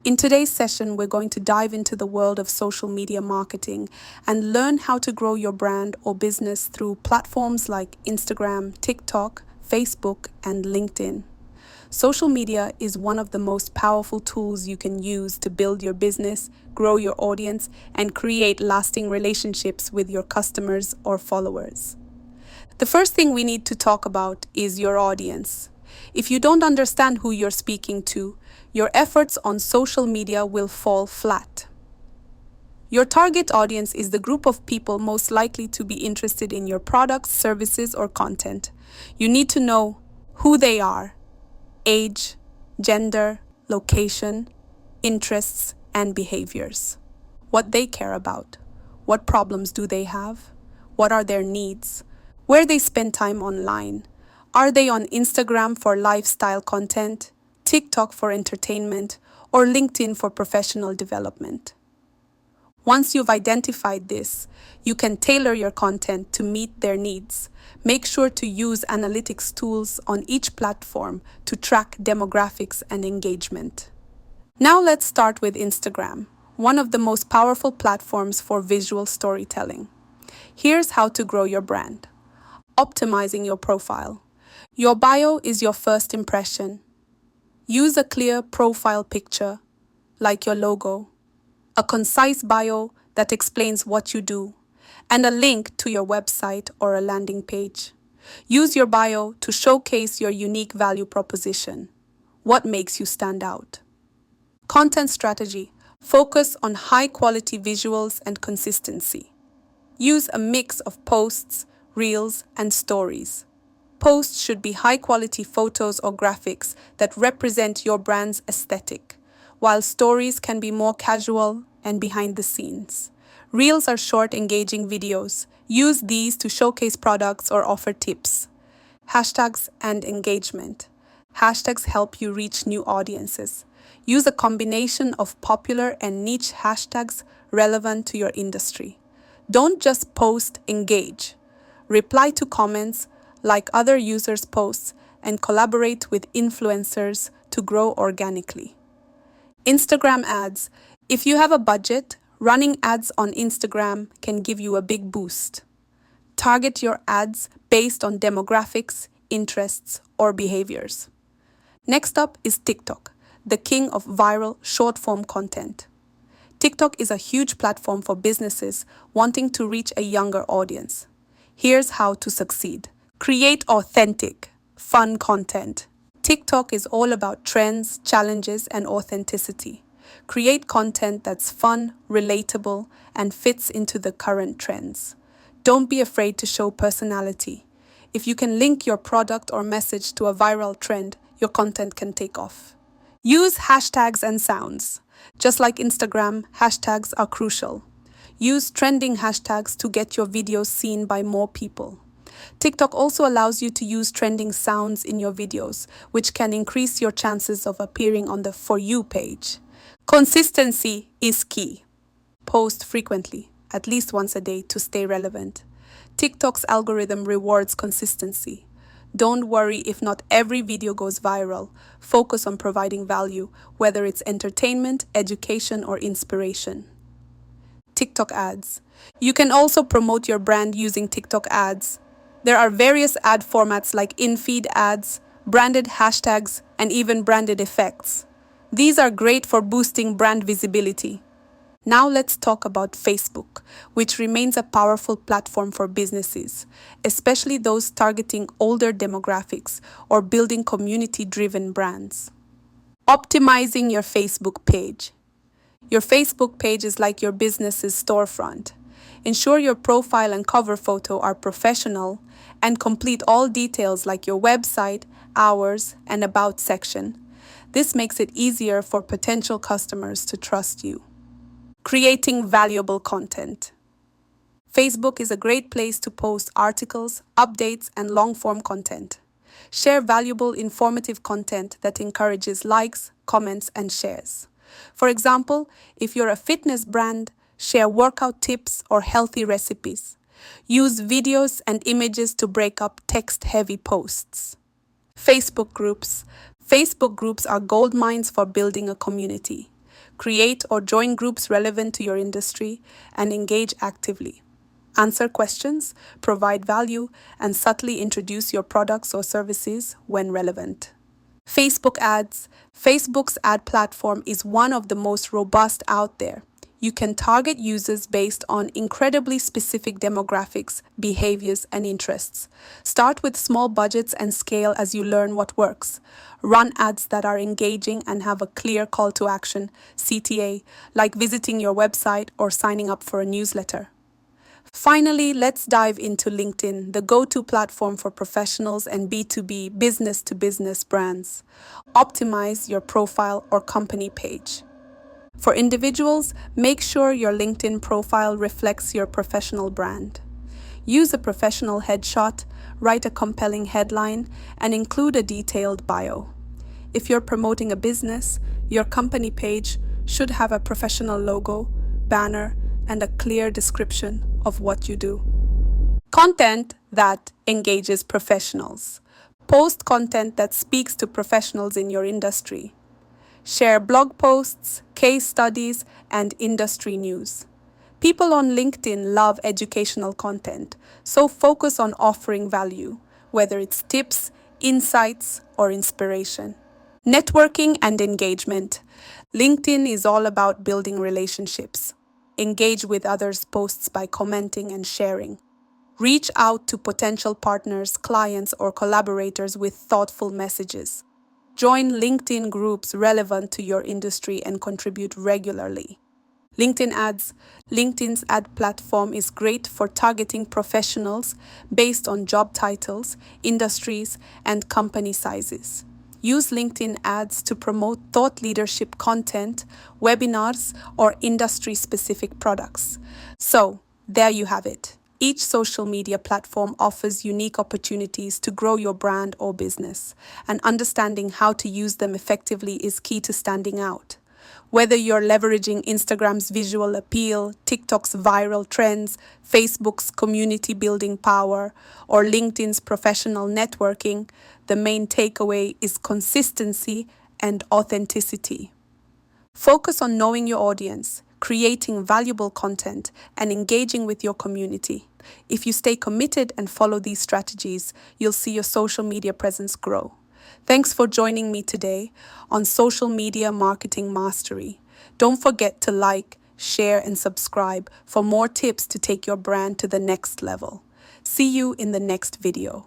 In today's session, we're going to dive into the world of social media marketing and learn how to grow your brand or business through platforms like Instagram, TikTok, Facebook, and LinkedIn. Social media is one of the most powerful tools you can use to build your business, grow your audience, and create lasting relationships with your customers or followers. The first thing we need to talk about is your audience. If you don't understand who you're speaking to, your efforts on social media will fall flat. Your target audience is the group of people most likely to be interested in your products, services, or content. You need to know who they are: age, gender, location, interests, and behaviors. What they care about. What problems do they have? What are their needs? Where they spend time online. Are they on Instagram for lifestyle content, TikTok for entertainment, or LinkedIn for professional development? Once you've identified this, you can tailor your content to meet their needs. Make sure to use analytics tools on each platform to track demographics and engagement. Now let's start with Instagram, one of the most powerful platforms for visual storytelling. Here's how to grow your brand. Optimizing your profile. Your bio is your first impression. Use a clear profile picture, like your logo, a concise bio that explains what you do, and a link to your website or a landing page. Use your bio to showcase your unique value proposition. What makes you stand out? Content strategy. Focus on high-quality visuals and consistency. Use a mix of posts, reels, and stories. Posts should be high-quality photos or graphics that represent your brand's aesthetic, while stories can be more casual and behind the scenes. Reels are short, engaging videos. Use these to showcase products or offer tips. Hashtags and engagement. Hashtags help you reach new audiences. Use a combination of popular and niche hashtags relevant to your industry. Don't just post, engage. Reply to comments, like other users' posts, and collaborate with influencers to grow organically. Instagram ads. If you have a budget, running ads on Instagram can give you a big boost. Target your ads based on demographics, interests, or behaviors. Next up is TikTok, the king of viral short-form content. TikTok is a huge platform for businesses wanting to reach a younger audience. Here's how to succeed. Create authentic, fun content. TikTok is all about trends, challenges, and authenticity. Create content that's fun, relatable, and fits into the current trends. Don't be afraid to show personality. If you can link your product or message to a viral trend, your content can take off. Use hashtags and sounds. Just like Instagram, hashtags are crucial. Use trending hashtags to get your videos seen by more people. TikTok also allows you to use trending sounds in your videos, which can increase your chances of appearing on the For You page. Consistency is key. Post frequently, at least once a day, to stay relevant. TikTok's algorithm rewards consistency. Don't worry if not every video goes viral. Focus on providing value, whether it's entertainment, education, or inspiration. TikTok ads. You can also promote your brand using TikTok ads. There are various ad formats like in-feed ads, branded hashtags, and even branded effects. These are great for boosting brand visibility. Now let's talk about Facebook, which remains a powerful platform for businesses, especially those targeting older demographics or building community-driven brands. Optimizing your Facebook page. Your Facebook page is like your business's storefront. Ensure your profile and cover photo are professional and complete all details like your website, hours, and about section. This makes it easier for potential customers to trust you. Creating valuable content. Facebook is a great place to post articles, updates, and long-form content. Share valuable, informative content that encourages likes, comments, and shares. For example, if you're a fitness brand, share workout tips or healthy recipes. Use videos and images to break up text-heavy posts. Facebook groups. Facebook groups are gold mines for building a community. Create or join groups relevant to your industry and engage actively. Answer questions, provide value, and subtly introduce your products or services when relevant. Facebook ads. Facebook's ad platform is one of the most robust out there. You can target users based on incredibly specific demographics, behaviors, and interests. Start with small budgets and scale as you learn what works. Run ads that are engaging and have a clear call to action, CTA, like visiting your website or signing up for a newsletter. Finally, let's dive into LinkedIn, the go-to platform for professionals and B2B, business-to-business brands. Optimize your profile or company page. For individuals, make sure your LinkedIn profile reflects your professional brand. Use a professional headshot, write a compelling headline, and include a detailed bio. If you're promoting a business, your company page should have a professional logo, banner, and a clear description of what you do. Content that engages professionals. Post content that speaks to professionals in your industry. Share blog posts, case studies, and industry news. People on LinkedIn love educational content, so focus on offering value, whether it's tips, insights, or inspiration. Networking and engagement. LinkedIn is all about building relationships. Engage with others' posts by commenting and sharing. Reach out to potential partners, clients, or collaborators with thoughtful messages. Join LinkedIn groups relevant to your industry and contribute regularly. LinkedIn ads. LinkedIn's ad platform is great for targeting professionals based on job titles, industries, and company sizes. Use LinkedIn ads to promote thought leadership content, webinars, or industry-specific products. So, there you have it. Each social media platform offers unique opportunities to grow your brand or business, and understanding how to use them effectively is key to standing out. Whether you're leveraging Instagram's visual appeal, TikTok's viral trends, Facebook's community building power, or LinkedIn's professional networking, the main takeaway is consistency and authenticity. Focus on knowing your audience, creating valuable content, and engaging with your community. If you stay committed and follow these strategies, you'll see your social media presence grow. Thanks for joining me today on Social Media Marketing Mastery. Don't forget to like, share, and subscribe for more tips to take your brand to the next level. See you in the next video.